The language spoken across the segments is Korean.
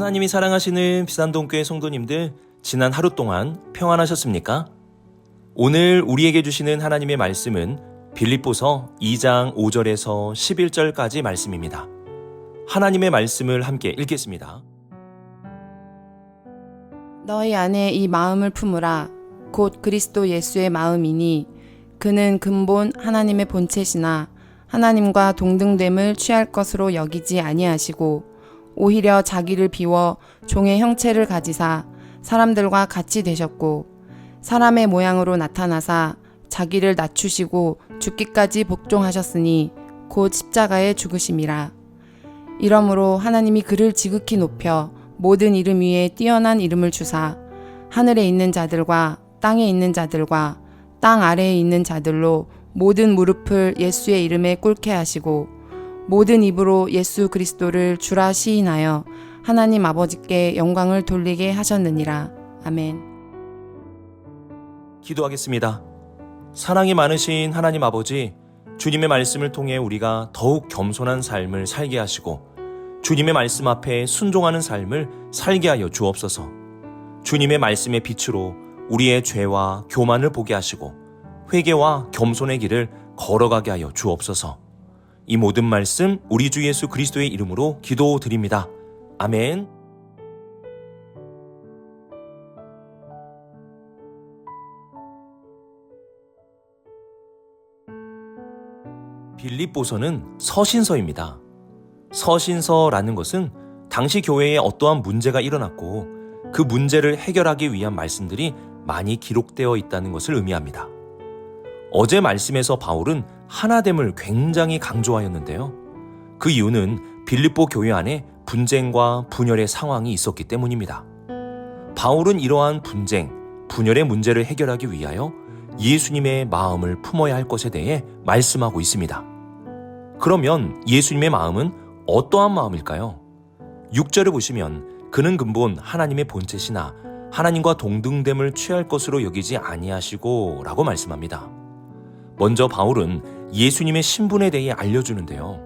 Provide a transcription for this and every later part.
하나님이 사랑하시는 비산동교회 성도님들, 지난 하루 동안 평안하셨습니까? 오늘 우리에게 주시는 하나님의 말씀은 빌립보서 2장 5절에서 11절까지 말씀입니다. 하나님의 말씀을 함께 읽겠습니다. 너희 안에 이 마음을 품으라. 곧 그리스도 예수의 마음이니 그는 근본 하나님의 본체시나 하나님과 동등됨을 취할 것으로 여기지 아니하시고 오히려 자기를 비워 종의 형체를 가지사 사람들과 같이 되셨고 사람의 모양으로 나타나사 자기를 낮추시고 죽기까지 복종하셨으니 곧 십자가에 죽으심이라. 이러므로 하나님이 그를 지극히 높여 모든 이름 위에 뛰어난 이름을 주사 하늘에 있는 자들과 땅에 있는 자들과 땅 아래에 있는 자들로 모든 무릎을 예수의 이름에 꿇게 하시고 모든 입으로 예수 그리스도를 주라 시인하여 하나님 아버지께 영광을 돌리게 하셨느니라. 아멘. 기도하겠습니다. 사랑이 많으신 하나님 아버지, 주님의 말씀을 통해 우리가 더욱 겸손한 삶을 살게 하시고 주님의 말씀 앞에 순종하는 삶을 살게 하여 주옵소서. 주님의 말씀의 빛으로 우리의 죄와 교만을 보게 하시고 회개와 겸손의 길을 걸어가게 하여 주옵소서. 이 모든 말씀 우리 주 예수 그리스도의 이름으로 기도드립니다. 아멘. 빌립보서는 서신서입니다. 서신서라는 것은 당시 교회에 어떠한 문제가 일어났고 그 문제를 해결하기 위한 말씀들이 많이 기록되어 있다는 것을 의미합니다. 어제 말씀에서 바울은 하나됨을 굉장히 강조하였는데요. 그 이유는 빌립보 교회 안에 분쟁과 분열의 상황이 있었기 때문입니다. 바울은 이러한 분쟁, 분열의 문제를 해결하기 위하여 예수님의 마음을 품어야 할 것에 대해 말씀하고 있습니다. 그러면 예수님의 마음은 어떠한 마음일까요? 6절을 보시면 그는 근본 하나님의 본체시나 하나님과 동등됨을 취할 것으로 여기지 아니하시고 라고 말씀합니다. 먼저 바울은 예수님의 신분에 대해 알려주는데요.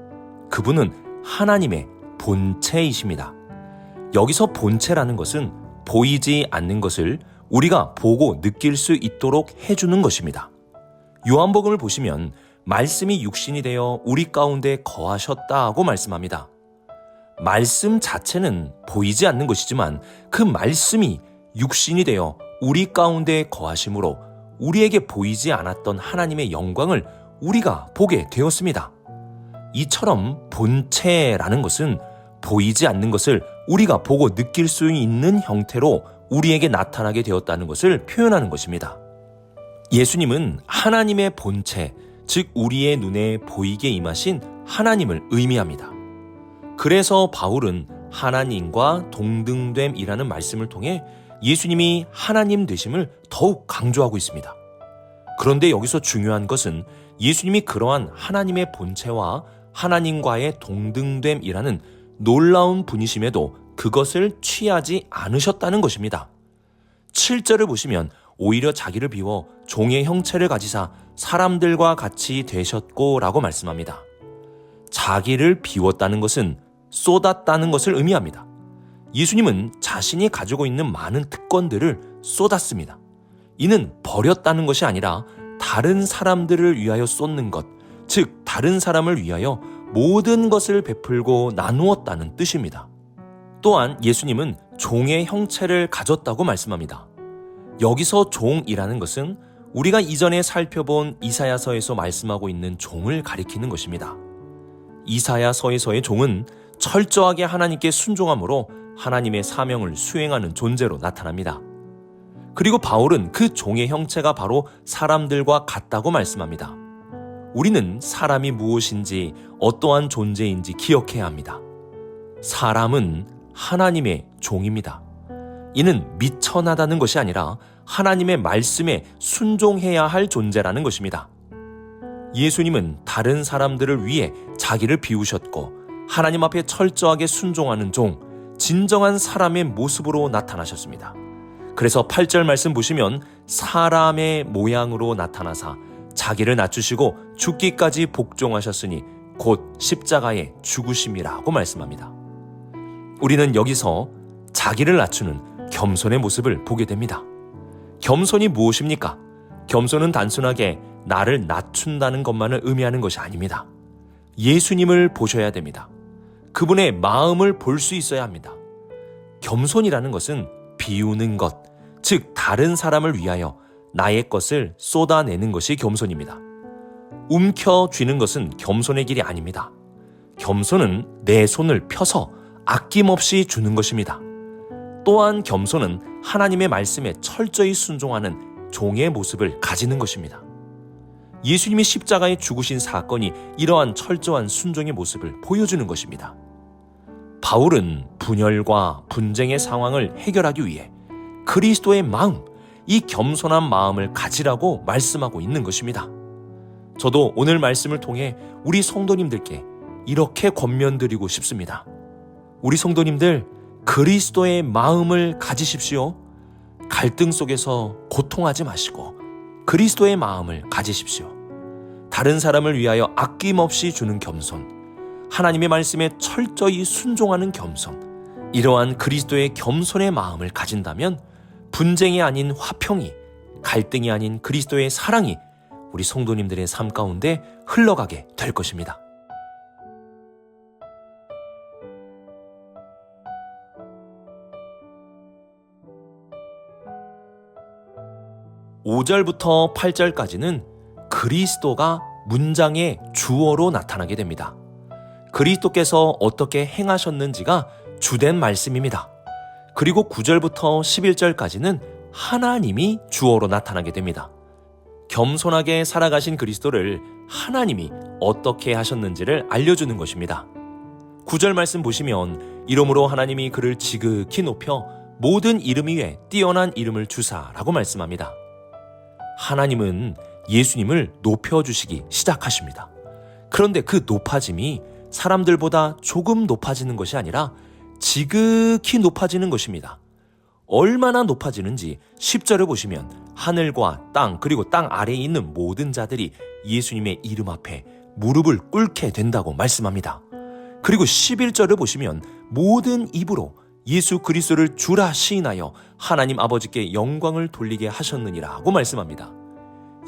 그분은 하나님의 본체이십니다. 여기서 본체라는 것은 보이지 않는 것을 우리가 보고 느낄 수 있도록 해주는 것입니다. 요한복음을 보시면 말씀이 육신이 되어 우리 가운데 거하셨다고 말씀합니다. 말씀 자체는 보이지 않는 것이지만 그 말씀이 육신이 되어 우리 가운데 거하심으로 우리에게 보이지 않았던 하나님의 영광을 우리가 보게 되었습니다. 이처럼 본체라는 것은 보이지 않는 것을 우리가 보고 느낄 수 있는 형태로 우리에게 나타나게 되었다는 것을 표현하는 것입니다. 예수님은 하나님의 본체, 즉 우리의 눈에 보이게 임하신 하나님을 의미합니다. 그래서 바울은 하나님과 동등됨이라는 말씀을 통해 예수님이 하나님 되심을 더욱 강조하고 있습니다. 그런데 여기서 중요한 것은 예수님이 그러한 하나님의 본체와 하나님과의 동등됨이라는 놀라운 분이심에도 그것을 취하지 않으셨다는 것입니다. 7절을 보시면 오히려 자기를 비워 종의 형체를 가지사 사람들과 같이 되셨고 라고 말씀합니다. 자기를 비웠다는 것은 쏟았다는 것을 의미합니다. 예수님은 자신이 가지고 있는 많은 특권들을 쏟았습니다. 이는 버렸다는 것이 아니라 다른 사람들을 위하여 쏟는 것, 즉 다른 사람을 위하여 모든 것을 베풀고 나누었다는 뜻입니다. 또한 예수님은 종의 형체를 가졌다고 말씀합니다. 여기서 종이라는 것은 우리가 이전에 살펴본 이사야서에서 말씀하고 있는 종을 가리키는 것입니다. 이사야서에서의 종은 철저하게 하나님께 순종함으로 하나님의 사명을 수행하는 존재로 나타납니다. 그리고 바울은 그 종의 형체가 바로 사람들과 같다고 말씀합니다. 우리는 사람이 무엇인지 어떠한 존재인지 기억해야 합니다. 사람은 하나님의 종입니다. 이는 미천하다는 것이 아니라 하나님의 말씀에 순종해야 할 존재라는 것입니다. 예수님은 다른 사람들을 위해 자기를 비우셨고 하나님 앞에 철저하게 순종하는 종, 진정한 사람의 모습으로 나타나셨습니다. 그래서 8절 말씀 보시면 사람의 모양으로 나타나사 자기를 낮추시고 죽기까지 복종하셨으니 곧 십자가에 죽으심이라고 말씀합니다. 우리는 여기서 자기를 낮추는 겸손의 모습을 보게 됩니다. 겸손이 무엇입니까? 겸손은 단순하게 나를 낮춘다는 것만을 의미하는 것이 아닙니다. 예수님을 보셔야 됩니다. 그분의 마음을 볼 수 있어야 합니다. 겸손이라는 것은 비우는 것, 즉 다른 사람을 위하여 나의 것을 쏟아내는 것이 겸손입니다. 움켜쥐는 것은 겸손의 길이 아닙니다. 겸손은 내 손을 펴서 아낌없이 주는 것입니다. 또한 겸손은 하나님의 말씀에 철저히 순종하는 종의 모습을 가지는 것입니다. 예수님이 십자가에 죽으신 사건이 이러한 철저한 순종의 모습을 보여주는 것입니다. 바울은 분열과 분쟁의 상황을 해결하기 위해 그리스도의 마음, 이 겸손한 마음을 가지라고 말씀하고 있는 것입니다. 저도 오늘 말씀을 통해 우리 성도님들께 이렇게 권면드리고 싶습니다. 우리 성도님들, 그리스도의 마음을 가지십시오. 갈등 속에서 고통하지 마시고 그리스도의 마음을 가지십시오. 다른 사람을 위하여 아낌없이 주는 겸손, 하나님의 말씀에 철저히 순종하는 겸손, 이러한 그리스도의 겸손의 마음을 가진다면 분쟁이 아닌 화평이, 갈등이 아닌 그리스도의 사랑이 우리 성도님들의 삶 가운데 흘러가게 될 것입니다. 5절부터 8절까지는 그리스도가 문장의 주어로 나타나게 됩니다. 그리스도께서 어떻게 행하셨는지가 주된 말씀입니다. 그리고 9절부터 11절까지는 하나님이 주어로 나타나게 됩니다. 겸손하게 살아가신 그리스도를 하나님이 어떻게 하셨는지를 알려주는 것입니다. 9절 말씀 보시면 이러므로 하나님이 그를 지극히 높여 모든 이름 위에 뛰어난 이름을 주사라고 말씀합니다. 하나님은 예수님을 높여주시기 시작하십니다. 그런데 그 높아짐이 사람들보다 조금 높아지는 것이 아니라 지극히 높아지는 것입니다. 얼마나 높아지는지 10절을 보시면 하늘과 땅 그리고 땅 아래에 있는 모든 자들이 예수님의 이름 앞에 무릎을 꿇게 된다고 말씀합니다. 그리고 11절을 보시면 모든 입으로 예수 그리스도를 주라 시인하여 하나님 아버지께 영광을 돌리게 하셨느니라고 말씀합니다.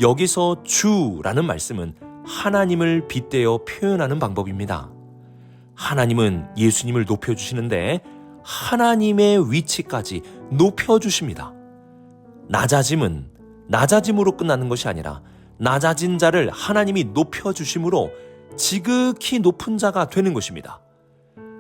여기서 주라는 말씀은 하나님을 빗대어 표현하는 방법입니다. 하나님은 예수님을 높여주시는데 하나님의 위치까지 높여주십니다. 낮아짐은 낮아짐으로 끝나는 것이 아니라 낮아진 자를 하나님이 높여주심으로 지극히 높은 자가 되는 것입니다.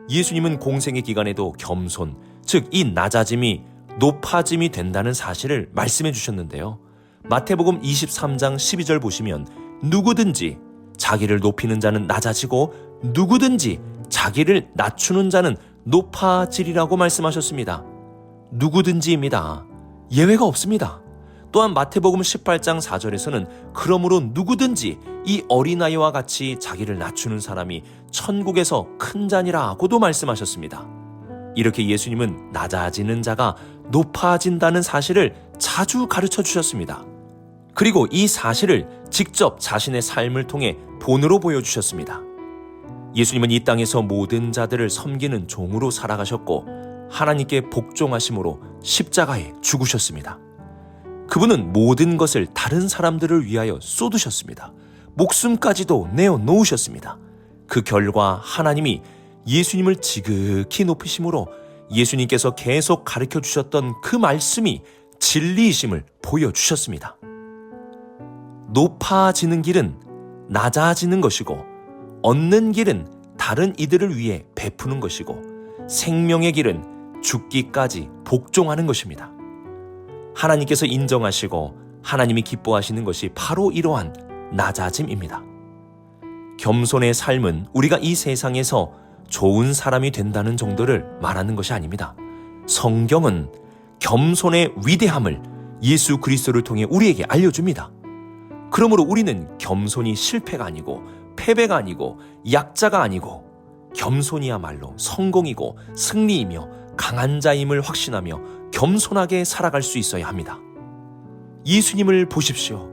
예수님은 공생의 기간에도 겸손, 즉 이 낮아짐이 높아짐이 된다는 사실을 말씀해 주셨는데요. 마태복음 23장 12절 보시면 누구든지 자기를 높이는 자는 낮아지고 누구든지 자기를 낮추는 자는 높아지리라고 말씀하셨습니다. 누구든지입니다. 예외가 없습니다. 또한 마태복음 18장 4절에서는 그러므로 누구든지 이 어린아이와 같이 자기를 낮추는 사람이 천국에서 큰 자니라고도 말씀하셨습니다. 이렇게 예수님은 낮아지는 자가 높아진다는 사실을 자주 가르쳐 주셨습니다. 그리고 이 사실을 직접 자신의 삶을 통해 본으로 보여주셨습니다. 예수님은 이 땅에서 모든 자들을 섬기는 종으로 살아가셨고 하나님께 복종하심으로 십자가에 죽으셨습니다. 그분은 모든 것을 다른 사람들을 위하여 쏟으셨습니다. 목숨까지도 내어놓으셨습니다. 그 결과 하나님이 예수님을 지극히 높이심으로 예수님께서 계속 가르쳐 주셨던 그 말씀이 진리이심을 보여주셨습니다. 높아지는 길은 낮아지는 것이고 얻는 길은 다른 이들을 위해 베푸는 것이고 생명의 길은 죽기까지 복종하는 것입니다. 하나님께서 인정하시고 하나님이 기뻐하시는 것이 바로 이러한 낮아짐입니다. 겸손의 삶은 우리가 이 세상에서 좋은 사람이 된다는 정도를 말하는 것이 아닙니다. 성경은 겸손의 위대함을 예수 그리스도를 통해 우리에게 알려줍니다. 그러므로 우리는 겸손이 실패가 아니고 패배가 아니고 약자가 아니고 겸손이야말로 성공이고 승리이며 강한 자임을 확신하며 겸손하게 살아갈 수 있어야 합니다. 예수님을 보십시오.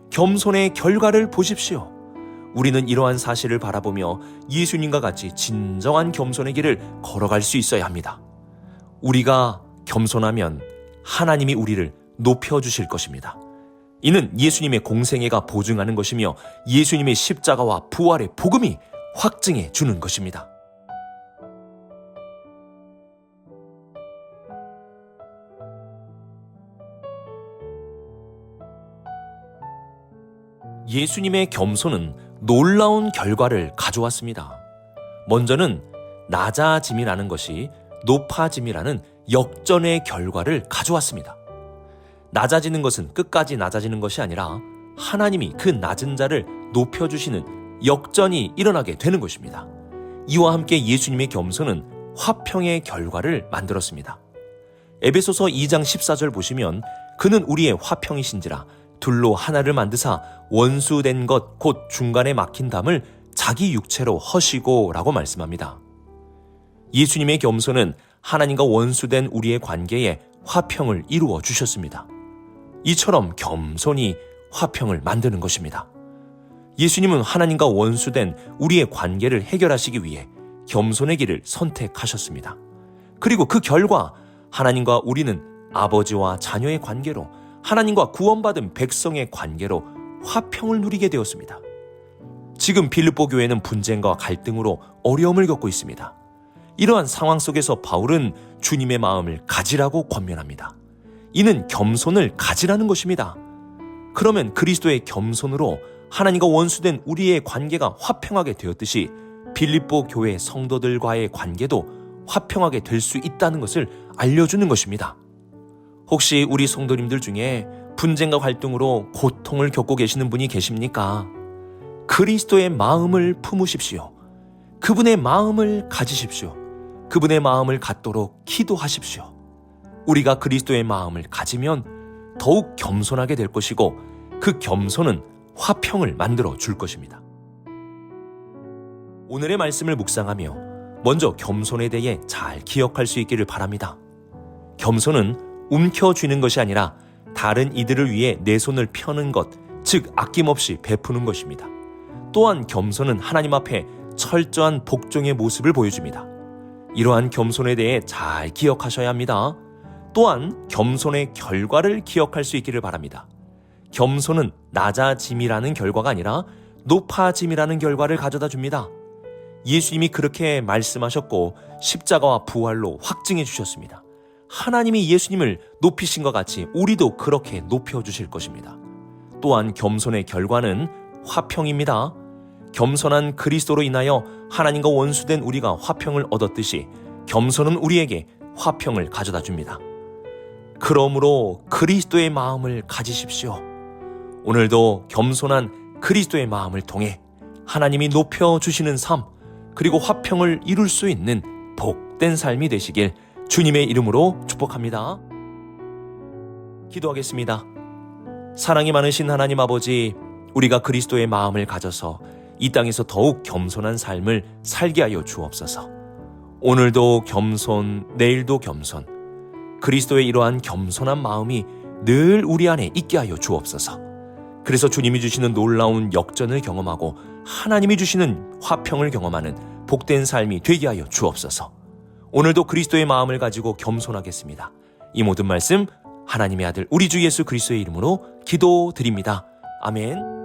겸손의 결과를 보십시오. 우리는 이러한 사실을 바라보며 예수님과 같이 진정한 겸손의 길을 걸어갈 수 있어야 합니다. 우리가 겸손하면 하나님이 우리를 높여주실 것입니다. 이는 예수님의 공생애가 보증하는 것이며 예수님의 십자가와 부활의 복음이 확증해 주는 것입니다. 예수님의 겸손은 놀라운 결과를 가져왔습니다. 먼저는 낮아짐이라는 것이 높아짐이라는 역전의 결과를 가져왔습니다. 낮아지는 것은 끝까지 낮아지는 것이 아니라 하나님이 그 낮은 자를 높여주시는 역전이 일어나게 되는 것입니다. 이와 함께 예수님의 겸손은 화평의 결과를 만들었습니다. 에베소서 2장 14절 보시면 그는 우리의 화평이신지라 둘로 하나를 만드사 원수된 것 곧 중간에 막힌 담을 자기 육체로 허시고 라고 말씀합니다. 예수님의 겸손은 하나님과 원수된 우리의 관계에 화평을 이루어 주셨습니다. 이처럼 겸손히 화평을 만드는 것입니다. 예수님은 하나님과 원수된 우리의 관계를 해결하시기 위해 겸손의 길을 선택하셨습니다. 그리고 그 결과 하나님과 우리는 아버지와 자녀의 관계로, 하나님과 구원받은 백성의 관계로 화평을 누리게 되었습니다. 지금 빌립보 교회는 분쟁과 갈등으로 어려움을 겪고 있습니다. 이러한 상황 속에서 바울은 주님의 마음을 가지라고 권면합니다. 이는 겸손을 가지라는 것입니다. 그러면 그리스도의 겸손으로 하나님과 원수된 우리의 관계가 화평하게 되었듯이 빌립보 교회 성도들과의 관계도 화평하게 될 수 있다는 것을 알려주는 것입니다. 혹시 우리 성도님들 중에 분쟁과 갈등으로 고통을 겪고 계시는 분이 계십니까? 그리스도의 마음을 품으십시오. 그분의 마음을 가지십시오. 그분의 마음을 갖도록 기도하십시오. 우리가 그리스도의 마음을 가지면 더욱 겸손하게 될 것이고 그 겸손은 화평을 만들어 줄 것입니다. 오늘의 말씀을 묵상하며 먼저 겸손에 대해 잘 기억할 수 있기를 바랍니다. 겸손은 움켜쥐는 것이 아니라 다른 이들을 위해 내 손을 펴는 것, 즉 아낌없이 베푸는 것입니다. 또한 겸손은 하나님 앞에 철저한 복종의 모습을 보여줍니다. 이러한 겸손에 대해 잘 기억하셔야 합니다. 또한 겸손의 결과를 기억할 수 있기를 바랍니다. 겸손은 낮아짐이라는 결과가 아니라 높아짐이라는 결과를 가져다 줍니다. 예수님이 그렇게 말씀하셨고 십자가와 부활로 확증해 주셨습니다. 하나님이 예수님을 높이신 것 같이 우리도 그렇게 높여주실 것입니다. 또한 겸손의 결과는 화평입니다. 겸손한 그리스도로 인하여 하나님과 원수된 우리가 화평을 얻었듯이 겸손은 우리에게 화평을 가져다 줍니다. 그러므로 그리스도의 마음을 가지십시오. 오늘도 겸손한 그리스도의 마음을 통해 하나님이 높여주시는 삶, 그리고 화평을 이룰 수 있는 복된 삶이 되시길 주님의 이름으로 축복합니다. 기도하겠습니다. 사랑이 많으신 하나님 아버지, 우리가 그리스도의 마음을 가져서 이 땅에서 더욱 겸손한 삶을 살게 하여 주옵소서. 오늘도 겸손, 내일도 겸손, 그리스도의 이러한 겸손한 마음이 늘 우리 안에 있게 하여 주옵소서. 그래서 주님이 주시는 놀라운 역전을 경험하고 하나님이 주시는 화평을 경험하는 복된 삶이 되게 하여 주옵소서. 오늘도 그리스도의 마음을 가지고 겸손하겠습니다. 이 모든 말씀 하나님의 아들 우리 주 예수 그리스도의 이름으로 기도드립니다. 아멘.